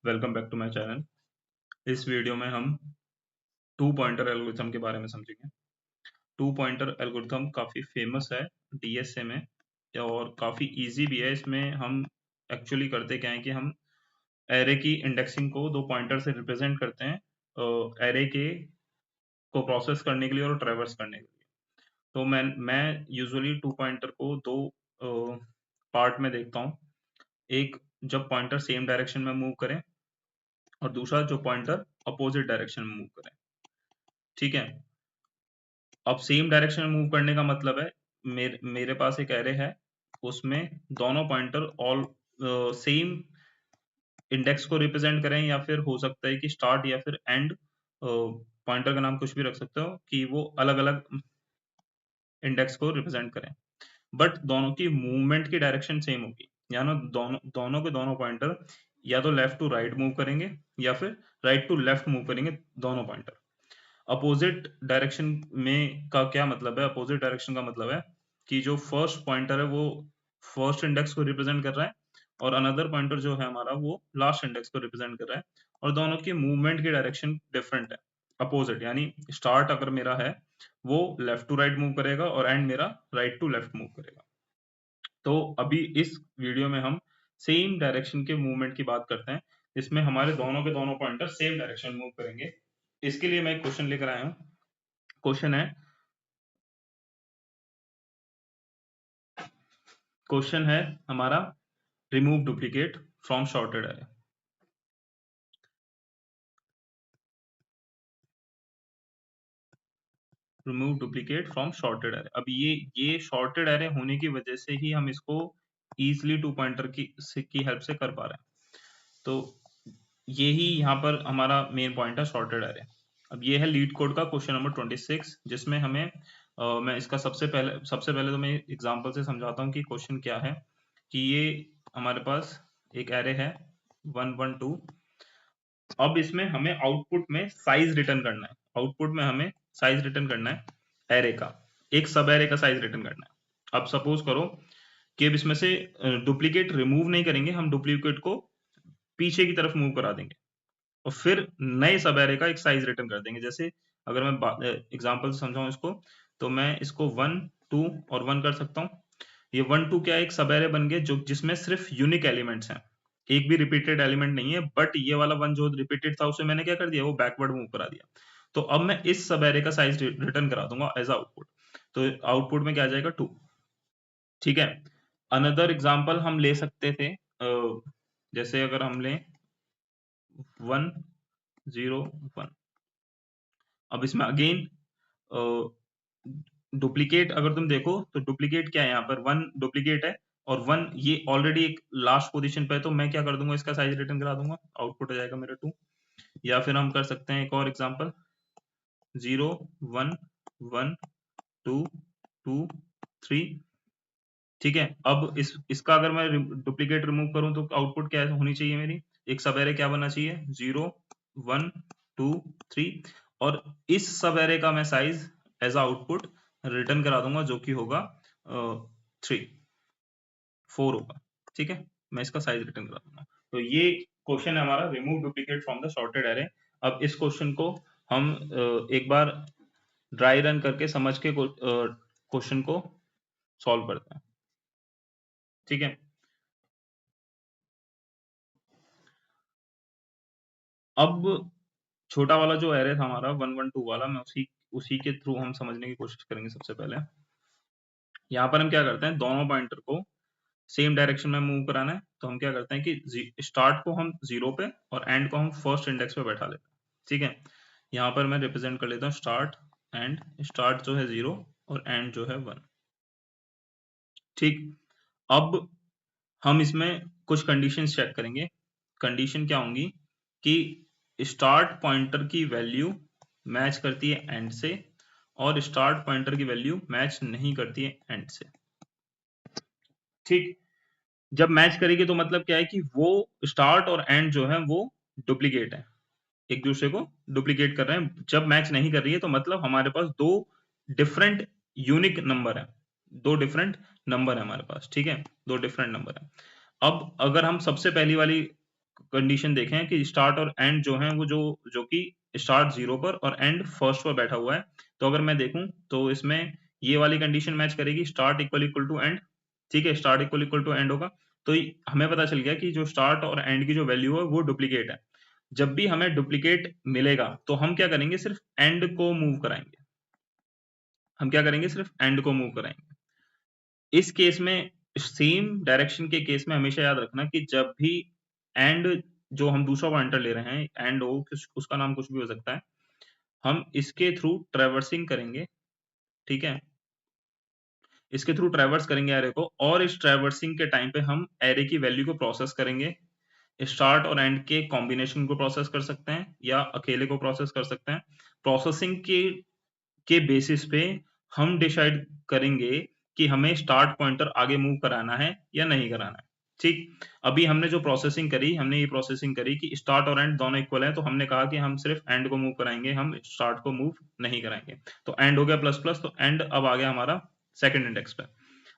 Welcome back to my channel. इस video में हम टू पॉइंटर एल्गोरिथम के बारे में समझेंगे। टू पॉइंटर एल्गोरिथम काफ़ी फेमस है डीएसए में और काफ़ी इजी भी है। इसमें हम एक्चुअली करते क्या है कि हम एरे की इंडेक्सिंग को दो पॉइंटर से रिप्रेजेंट करते हैं एरे के को प्रोसेस करने के लिए और ट्रैवर्स करने के लिए। तो मैं यूजुअली टू पॉइंटर को दो पार्ट में देखता हूँ। एक जब पॉइंटर सेम डायरेक्शन में मूव करें और दूसरा जो पॉइंटर अपोजिट डायरेक्शन में मूव करें। ठीक है। अब सेम डायरेक्शन में मूव करने का मतलब है मेरे पास एक एरे है, उसमें दोनों पॉइंटर ऑल सेम इंडेक्स को रिप्रेजेंट करें या फिर हो सकता है कि स्टार्ट या फिर एंड पॉइंटर का नाम कुछ भी रख सकते हो कि वो अलग अलग इंडेक्स को रिप्रेजेंट करें, बट दोनों की मूवमेंट की डायरेक्शन सेम होगी। यानी दोनों दोनों के दोनों पॉइंटर या तो लेफ्ट टू राइट मूव करेंगे या फिर राइट टू लेफ्ट मूव करेंगे दोनों पॉइंटर। अपोजिट डायरेक्शन में का क्या मतलब है? अपोजिट डायरेक्शन का मतलब है कि जो फर्स्ट पॉइंटर है वो फर्स्ट इंडेक्स को रिप्रेजेंट कर रहा है और अनदर पॉइंटर जो है हमारा वो लास्ट इंडेक्स को रिप्रेजेंट कर रहा है और दोनों की मूवमेंट की डायरेक्शन डिफरेंट है। अपोजिट यानी स्टार्ट अगर मेरा है वो लेफ्ट टू राइट मूव करेगा और एंड मेरा राइट टू लेफ्ट मूव करेगा। तो अभी इस वीडियो में हम सेम डायरेक्शन के मूवमेंट की बात करते हैं, इसमें हमारे दोनों के दोनों पॉइंटर सेम डायरेक्शन मूव करेंगे। इसके लिए मैं एक क्वेश्चन लेकर आया हूं। क्वेश्चन है हमारा, remove duplicate from shorted array. Remove duplicate from shorted array. अब ये शॉर्टेड एरे होने की वजह से ही हम इसको इजिली टू पॉइंटर की हेल्प से कर पा रहे हैं। तो यही यहाँ पर हमारा मेन पॉइंट है, शॉर्टेड एरे। अब ये है लीड कोड का क्वेश्चन नंबर 26, जिसमें हमें मैं इसका सबसे पहले तो मैं एग्जांपल से समझाता हूँ कि क्वेश्चन क्या है। कि ये हमारे पास एक एरे है 112। अब इसमें हमें आउटपुट में साइज रिटर्न करना है। आउटपुट में हमें साइज रिटर्न करना है एरे का, एक सब एरे का साइज रिटर्न करना है। अब सपोज करो कि अब इसमें से डुप्लीकेट रिमूव नहीं करेंगे, हम डुप्लीकेट को पीछे की तरफ मूव करा देंगे और फिर नए सब एरे का एक साइज रिटर्न कर देंगे। जैसे अगर मैं एग्जांपल से समझाऊं इसको, तो मैं इसको 1 2 और 1 कर सकता हूं। ये 1 2 क्या एक सब एरे बन गए जो जिसमें सिर्फ यूनिक एलिमेंट्स हैं, एक भी रिपीटेड एलिमेंट नहीं है। बट ये वाला 1 जो रिपीटेड था उसे मैंने क्या कर दिया, वो बैकवर्ड मूव करा दिया। तो अब मैं इस सब एरे का साइज रिटर्न करा दूंगा एज आउटपुट। तो आउटपुट में क्या आ जाएगा, 2। ठीक है। अनदर एग्जांपल हम ले सकते थे, जैसे अगर हम लें 1 0 1। अब इसमें अगेन डुप्लीकेट अगर तुम देखो तो डुप्लीकेट क्या है, यहाँ पर 1 डुप्लीकेट है और 1 ये ऑलरेडी एक लास्ट पोजीशन पे है। तो मैं क्या कर दूंगा, इसका साइज रिटर्न करा दूंगा, आउटपुट हो जाएगा मेरा 2। या फिर हम कर सकते हैं एक और एग्जांपल, 0 1 1 2 2 3। ठीक है। अब इसका अगर मैं डुप्लीकेट रिमूव करूं तो आउटपुट क्या होनी चाहिए मेरी, एक सब एरे क्या बनना चाहिए, 0 1 2 3। और इस सब एरे का मैं साइज एज आउटपुट रिटर्न करा दूंगा जो कि होगा 3 4 होगा। ठीक है। मैं इसका साइज रिटर्न करा दूंगा। तो ये क्वेश्चन है हमारा, remove duplicate from the sorted array. अब इस क्वेश्चन को हम एक बार ड्राई रन करके समझ के क्वेश्चन को सॉल्व करते हैं। ठीक है। अब छोटा वाला जो एरे था हमारा 112 वाला, मैं उसी उसी के थ्रू हम समझने की कोशिश करेंगे। सबसे पहले यहाँ पर हम क्या करते हैं, दोनों पॉइंटर को सेम डायरेक्शन में मूव कराना है। तो हम क्या करते हैं कि स्टार्ट को हम 0 पे और एंड को हम फर्स्ट इंडेक्स पे बैठा लेते हैं। ठीक है। यहाँ पर मैं रिप्रेजेंट कर लेता हूँ स्टार्ट एंड, स्टार्ट जो है 0 और एंड जो है 1। ठीक। अब हम इसमें कुछ कंडीशंस चेक करेंगे। कंडीशन क्या होंगी कि स्टार्ट पॉइंटर की वैल्यू मैच करती है एंड से और स्टार्ट पॉइंटर की वैल्यू मैच नहीं करती है एंड से। ठीक। जब मैच करेगी तो मतलब क्या है कि वो स्टार्ट और एंड जो है वो डुप्लीकेट है, एक दूसरे को डुप्लीकेट कर रहे हैं। जब मैच नहीं कर रही है तो मतलब हमारे पास दो डिफरेंट यूनिक नंबर है, दो डिफरेंट नंबर है हमारे पास। ठीक है। दो डिफरेंट नंबर है। अब अगर हम सबसे पहली वाली कंडीशन देखें कि स्टार्ट और एंड जो है वो जो कि स्टार्ट 0 पर और एंड फर्स्ट पर बैठा हुआ है। तो अगर मैं देखूं तो इसमें ये वाली कंडीशन मैच करेगी, स्टार्ट इक्वल टू एंड। ठीक है, स्टार्ट इक्वल टू एंड होगा। तो हमें पता चल गया कि जो स्टार्ट और एंड की जो वैल्यू है वो डुप्लीकेट है। जब भी हमें डुप्लीकेट मिलेगा तो हम क्या करेंगे, सिर्फ एंड को मूव कराएंगे। हम क्या करेंगे, सिर्फ एंड को मूव कराएंगे। इस केस में, सेम डायरेक्शन के केस में हमेशा याद रखना कि जब भी एंड, जो हम दूसरा पॉइंटर ले रहे हैं एंड हो, उसका नाम कुछ भी हो सकता है, हम इसके थ्रू ट्रेवर्सिंग करेंगे। ठीक है, इसके थ्रू ट्रेवर्स करेंगे एरे को, और इस ट्रेवर्सिंग के टाइम पे हम एरे की वैल्यू को प्रोसेस करेंगे। स्टार्ट और एंड के कॉम्बिनेशन को प्रोसेस कर सकते हैं या अकेले को प्रोसेस कर सकते हैं। प्रोसेसिंग के बेसिस पे हम डिसाइड करेंगे कि हमें स्टार्ट पॉइंटर आगे मूव कराना है या नहीं कराना है। ठीक, अभी हमने जो प्रोसेसिंग करी, हमने ये प्रोसेसिंग करी कि स्टार्ट और एंड दोनों इक्वल है, तो हमने कहा कि हम सिर्फ एंड को मूव कराएंगे, हम स्टार्ट को मूव नहीं कराएंगे। तो एंड हो गया प्लस प्लस, तो एंड अब आ गया हमारा सेकंड इंडेक्स पे।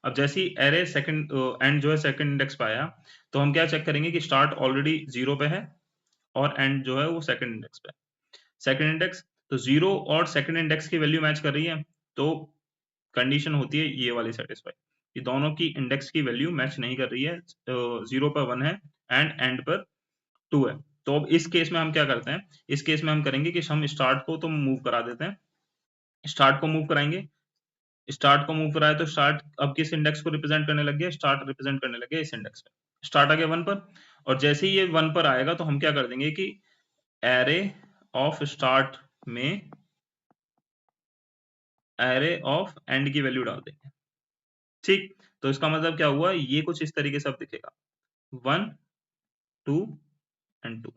अब जैसे ही एरे सेकंड एंड जो है सेकंड इंडेक्स पे आया, तो हम क्या चेक करेंगे कि स्टार्ट ऑलरेडी 0 पे है और एंड जो है वो सेकंड इंडेक्स पे। सेकंड इंडेक्स, तो 0 और सेकंड इंडेक्स की वैल्यू मैच कर रही है, तो कंडीशन होती है ये वाली सेटिस्फाई, कि दोनों की इंडेक्स की वैल्यू मैच नहीं कर रही है। 0 पर 1 है एंड पर 2 है। तो अब इस केस में हम क्या करते हैं, इस केस में हम करेंगे कि हम स्टार्ट को तो मूव करा देते हैं, स्टार्ट को मूव कराएंगे। स्टार्ट को मूव कराए तो स्टार्ट अब किस इंडेक्स को रिप्रेजेंट करने लग गया, स्टार्ट रिप्रेजेंट करने लग गया इस इंडेक्स पे। स्टार्ट आ गया 1 पर, और जैसे ही ये 1 पर आएगा तो हम क्या कर देंगे कि एरे ऑफ स्टार्ट में एरे ऑफ एंड की वैल्यू डाल देंगे। ठीक, तो इसका मतलब क्या हुआ, ये कुछ इस तरीके से अब दिखेगा 1 2 एंड 2।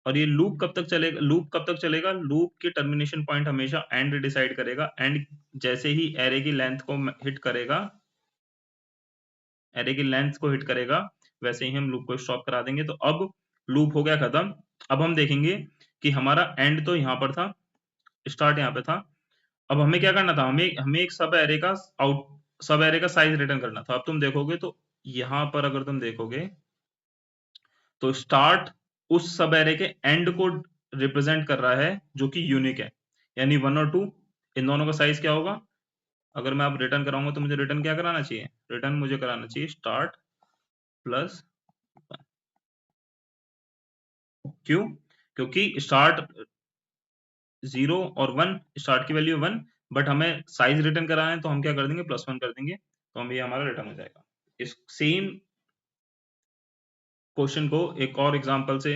और ये लूप कब तक चलेगा, लूप कब तक चलेगा, लूप की टर्मिनेशन पॉइंट हमेशा एंड डिसाइड करेगा। एंड जैसे ही एरे की लेंथ को हिट करेगा, एरे की लेंथ को हिट करेगा, वैसे ही हम लूप को स्टॉप करा देंगे। तो अब लूप हो गया खत्म। अब हम देखेंगे कि हमारा एंड तो यहाँ पर था, स्टार्ट यहाँ पे था। अब हमें क्या करना था, हमें हमें एक सब एरे का साइज रिटर्न करना था। अब तुम देखोगे तो यहाँ पर अगर तुम देखोगे तो स्टार्ट उस सब एरे के एंड को रिप्रेजेंट कर रहा है जो कि यूनिक है, यानी 1 और 2, इन दोनों का साइज क्या होगा। अगर मैं अब रिटर्न कराऊंगा तो मुझे रिटर्न क्या कराना चाहिए, रिटर्न मुझे कराना चाहिए स्टार्ट प्लस 1। क्यों, क्योंकि स्टार्ट 0 और 1, स्टार्ट की वैल्यू 1, बट हमें साइज रिटर्न कराना है तो हम क्या कर देंगे, +1 कर देंगे, तो हम ये हमारा रिटर्न हो जाएगा। इस सेम क्वेश्चन को एक और एग्जांपल से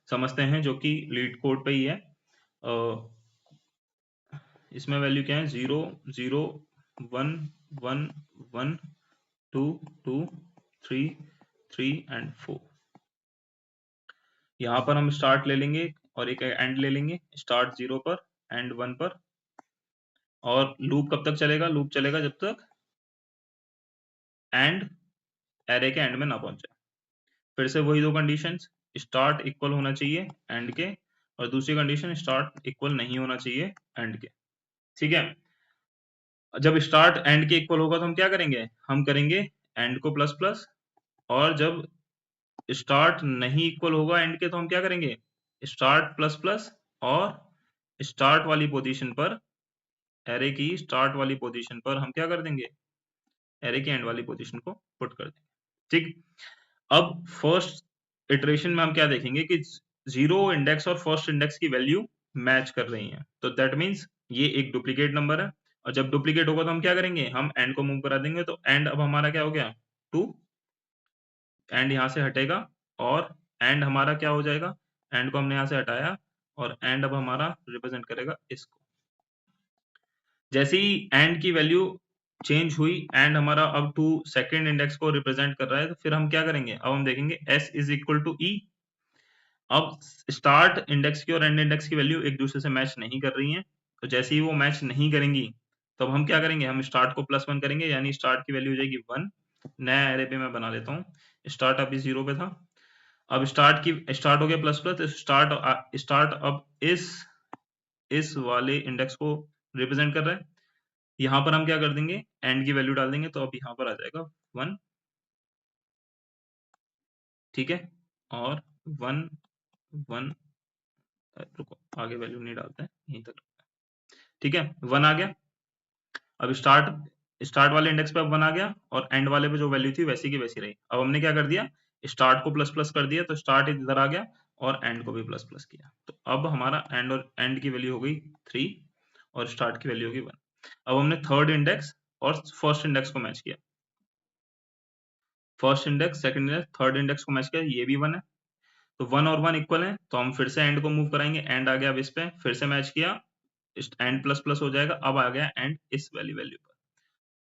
समझते हैं जो कि लीड कोड पे ही है। इसमें वैल्यू क्या है, 0 0 1 1 1 2 2 3 3 एंड 4। यहाँ पर हम स्टार्ट ले लेंगे और एक एंड ले लेंगे, स्टार्ट 0 पर एंड 1 पर। और लूप कब तक चलेगा, लूप चलेगा जब तक एंड एरे के एंड में ना पहुंचे। फिर से वही दो कंडीशंस, स्टार्ट इक्वल होना चाहिए एंड के, और दूसरी कंडीशन स्टार्ट इक्वल नहीं होना चाहिए एंड के। ठीक है, जब स्टार्ट एंड के इक्वल होगा तो हम क्या करेंगे, हम करेंगे एंड को प्लस प्लस, और जब स्टार्ट नहीं इक्वल होगा एंड के तो हम क्या करेंगे, स्टार्ट प्लस प्लस, और स्टार्ट वाली पोजीशन पर, एरे की स्टार्ट वाली पोजीशन पर हम क्या कर देंगे, एरे की एंड वाली पोजीशन को पुट कर देंगे। ठीक, अब फर्स्ट इटरेशन में हम क्या देखेंगे कि 0 इंडेक्स और फर्स्ट इंडेक्स की वैल्यू मैच कर रही है, तो दैट मीन्स ये एक डुप्लीकेट नंबर है। और जब डुप्लीकेट होगा तो हम क्या करेंगे, हम एंड को मूव करा देंगे। तो एंड अब हमारा क्या हो गया, 2, एंड यहाँ से हटेगा, और एंड हमारा क्या हो जाएगा, एंड को हमने यहाँ से हटाया, और एंड अब हमारा रिप्रेजेंट करेगा इसको। जैसे ही एंड की वैल्यू चेंज हुई, एंड हमारा अब 2 सेकंड इंडेक्स को रिप्रेजेंट कर रहा है, तो फिर हम क्या करेंगे, अब हम देखेंगे s इज इक्वल टू ई। अब स्टार्ट इंडेक्स की और एंड इंडेक्स की वैल्यू एक दूसरे से मैच नहीं कर रही हैं, तो जैसे ही वो मैच नहीं करेंगी तो अब हम क्या करेंगे, हम स्टार्ट को +1 करेंगे, यानी स्टार्ट की वैल्यू हो जाएगी 1। नया एरे पे मैं बना लेता हूँ, स्टार्ट अभी 0 पे था, अब स्टार्ट हो गया प्लस प्लस, स्टार्ट अब इस वाले इंडेक्स को रिप्रेजेंट कर रहा है। यहाँ पर हम क्या कर देंगे, एंड की वैल्यू डाल देंगे, तो अब यहाँ पर आ जाएगा 1। ठीक है, और 1 1 रुको आगे वैल्यू नहीं डालते हैं, यहीं तक। ठीक है, 1 आ गया। अब स्टार्ट वाले इंडेक्स पे अब 1 आ गया और एंड वाले पे जो वैल्यू थी वैसी की वैसी रही। अब हमने क्या कर दिया, स्टार्ट को प्लस प्लस कर दिया, तो स्टार्ट इधर आ गया और एंड को भी प्लस प्लस किया। तो अब हमारा एंड और एंड की वैल्यू हो गई 3 और स्टार्ट की वैल्यू होगी 1। अब हमने थर्ड इंडेक्स और फर्स्ट इंडेक्स को मैच किया, first index second index third index को मैच किया, ये भी 1 है, तो 1 और 1 इक्वल है, तो हम फिर से एंड को मूव कराएंगे, एंड आ गया अब इस पे, फिर से मैच किया, एंड प्लस प्लस हो जाएगा, अब आ गया एंड इस वाली वैल्यू पर।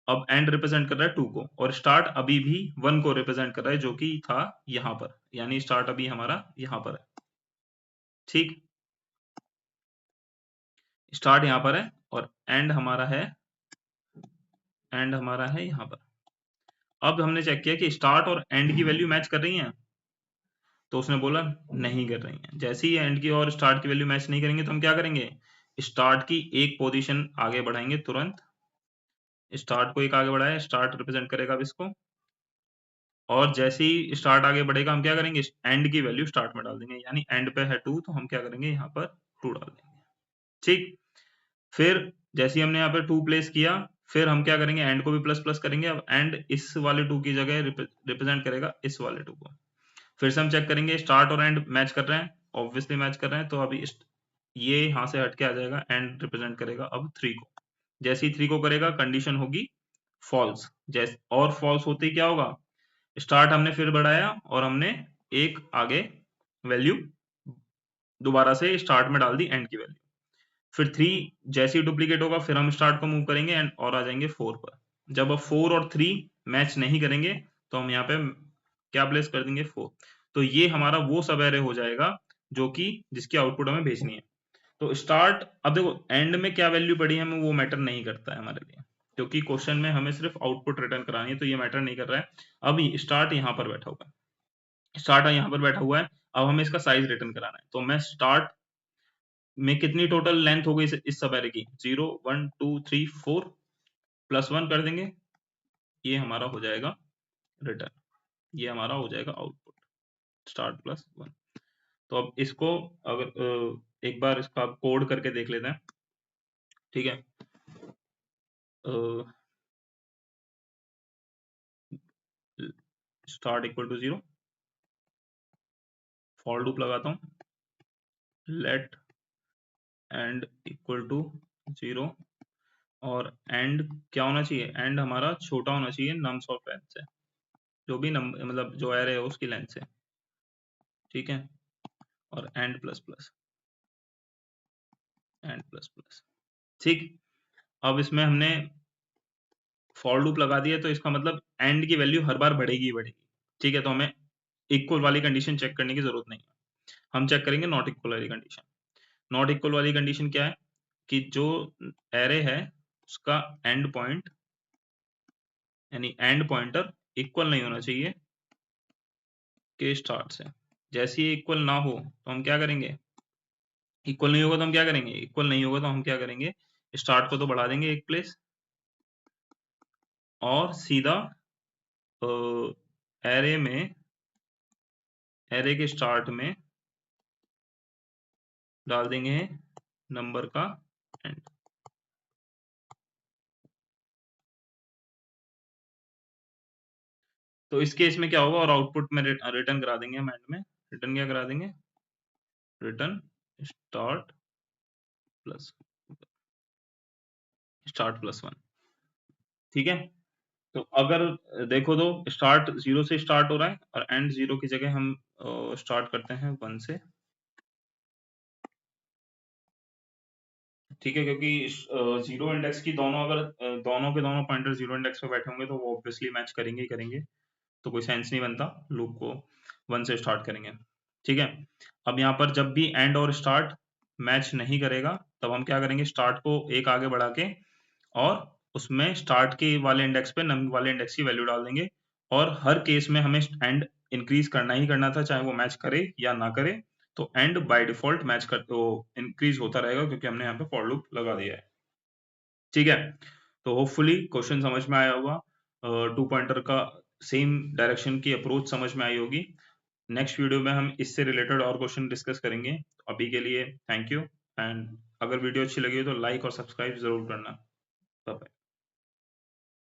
अब एंड रिप्रेजेंट कर रहा है 2 को और स्टार्ट अभी भी 1 को रिप्रेजेंट कर रहा है, जो कि था यहां पर, यानी स्टार्ट अभी हमारा यहां पर है। ठीक, स्टार्ट यहां पर है और एंड हमारा है यहां पर। अब हमने चेक किया कि स्टार्ट और एंड की वैल्यू मैच कर रही है, तो उसने बोला नहीं कर रही है। जैसे ही एंड की और स्टार्ट की वैल्यू मैच नहीं करेंगे तो हम क्या करेंगे, स्टार्ट की एक पोजीशन आगे बढ़ाएंगे तुरंत, स्टार्ट को एक आगे बढ़ाया, स्टार्ट रिप्रेजेंट करेगा अब इसको, और जैसे ही स्टार्ट आगे बढ़ेगा हम क्या करेंगे, एंड की वैल्यू स्टार्ट में डाल देंगे, यानी एंड पे है 2 तो हम क्या करेंगे यहाँ पर 2 डाल देंगे। ठीक, फिर जैसे ही हमने यहाँ पे 2 प्लेस किया, फिर हम क्या करेंगे, एंड को भी प्लस प्लस करेंगे। अब एंड इस वाले 2 की जगह रिप्रेजेंट करेगा इस वाले 2 को। फिर से हम चेक करेंगे स्टार्ट और एंड मैच कर रहे हैं, ऑब्वियसली मैच कर रहे हैं, तो अभी ये यहाँ से हट के आ जाएगा, एंड रिप्रेजेंट करेगा अब 3 को। जैसे ही 3 को करेगा कंडीशन होगी फॉल्स, जैसे और फॉल्स होते ही क्या होगा, स्टार्ट हमने फिर बढ़ाया और हमने एक आगे वैल्यू दोबारा से स्टार्ट में डाल दी एंड की वैल्यू, फिर 3 जैसे ही डुप्लीकेट होगा फिर हम स्टार्ट को मूव करेंगे एंड और आ जाएंगे 4 पर। जब अब 4 और 3 मैच नहीं करेंगे तो हम यहाँ पे क्या प्लेस कर देंगे 4, तो ये हमारा वो सब एरे हो जाएगा जो कि जिसकी आउटपुट हमें भेजनी है। तो स्टार्ट, अब देखो एंड में क्या वैल्यू पड़ी है हमें वो मैटर नहीं करता है हमारे लिए, क्योंकि क्वेश्चन में हमें सिर्फ आउटपुट रिटर्न करानी है, तो ये मैटर नहीं कर रहा है। अब स्टार्ट यहाँ पर बैठा हुआ है, स्टार्ट यहाँ पर बैठा हुआ है, अब हमें इसका साइज रिटर्न कराना है, तो मैं स्टार्ट में कितनी टोटल लेंथ हो गई इस सब एरे की, 0 1 2 3 4 प्लस 1 कर देंगे, ये हमारा हो जाएगा रिटर्न, ये हमारा हो जाएगा आउटपुट, स्टार्ट प्लस 1। तो अब इसको अगर एक बार इसका कोड करके देख लेते हैं। ठीक है, start equal to 0, for loop लगाता हूँ, लेट एंड इक्वल टू 0, और एंड क्या होना चाहिए, एंड हमारा छोटा होना चाहिए नम्स ऑफ लेंथ से, जो भी नंबर मतलब जो एरे है उसकी लेंथ से। ठीक है, और and plus plus, and plus plus. ठीक, अब इसमें हमने फॉर लूप लगा दिया, तो इसका मतलब एंड की वैल्यू हर बार बढ़ेगी ही बढ़ेगी। ठीक है, तो हमें इक्वल वाली कंडीशन चेक करने की जरूरत नहीं है, हम चेक करेंगे नॉट इक्वल वाली कंडीशन। नॉट इक्वल वाली कंडीशन क्या है कि जो एरे है उसका एंड पॉइंट यानी एंड पॉइंटर इक्वल नहीं होना चाहिए के स्टार्ट से। जैसे ही इक्वल ना हो तो हम क्या करेंगे, इक्वल नहीं होगा तो हम क्या करेंगे, इक्वल नहीं होगा तो हम क्या करेंगे, स्टार्ट को तो बढ़ा देंगे एक प्लेस और सीधा एरे में, एरे के स्टार्ट में डाल देंगे नंबर का एंड। तो इस केस में क्या होगा, और आउटपुट में रिटर्न करा देंगे हम एंड में, रिटर्न क्या करा देंगे, रिटर्न स्टार्ट प्लस 1। ठीक है, तो अगर देखो तो स्टार्ट 0 से स्टार्ट हो रहा है और एंड 0 की जगह हम स्टार्ट करते हैं 1 से। ठीक है, क्योंकि 0 इंडेक्स की दोनों अगर दोनों के दोनों पॉइंटर 0 इंडेक्स पे बैठे होंगे तो वो ऑब्वियसली मैच करेंगे ही करेंगे, तो कोई सेंस नहीं बनता लूप को 1 से स्टार्ट करेंगे। ठीक है, अब यहाँ पर जब भी एंड और स्टार्ट मैच नहीं करेगा तब हम क्या करेंगे, स्टार्ट को एक आगे बढ़ा के और उसमें स्टार्ट के वाले इंडेक्स पे नंबर वाले इंडेक्स की वैल्यू डाल देंगे, और हर केस में हमें एंड इंक्रीज करना ही करना था, चाहे वो मैच करे या ना करे, तो एंड बाय डिफॉल्ट मैच कर तो इंक्रीज होता रहेगा क्योंकि हमने यहाँ पे फॉर लूप लगा दिया है। ठीक है, तो होपफुली क्वेश्चन समझ में आया होगा, 2 पॉइंटर का सेम डायरेक्शन की अप्रोच समझ में आई होगी। नेक्स्ट वीडियो में हम इससे रिलेटेड और क्वेश्चन डिस्कस करेंगे। अभी के लिए थैंक यू, एंड अगर वीडियो अच्छी लगी हो तो लाइक और सब्सक्राइब जरूर करना। Bye bye.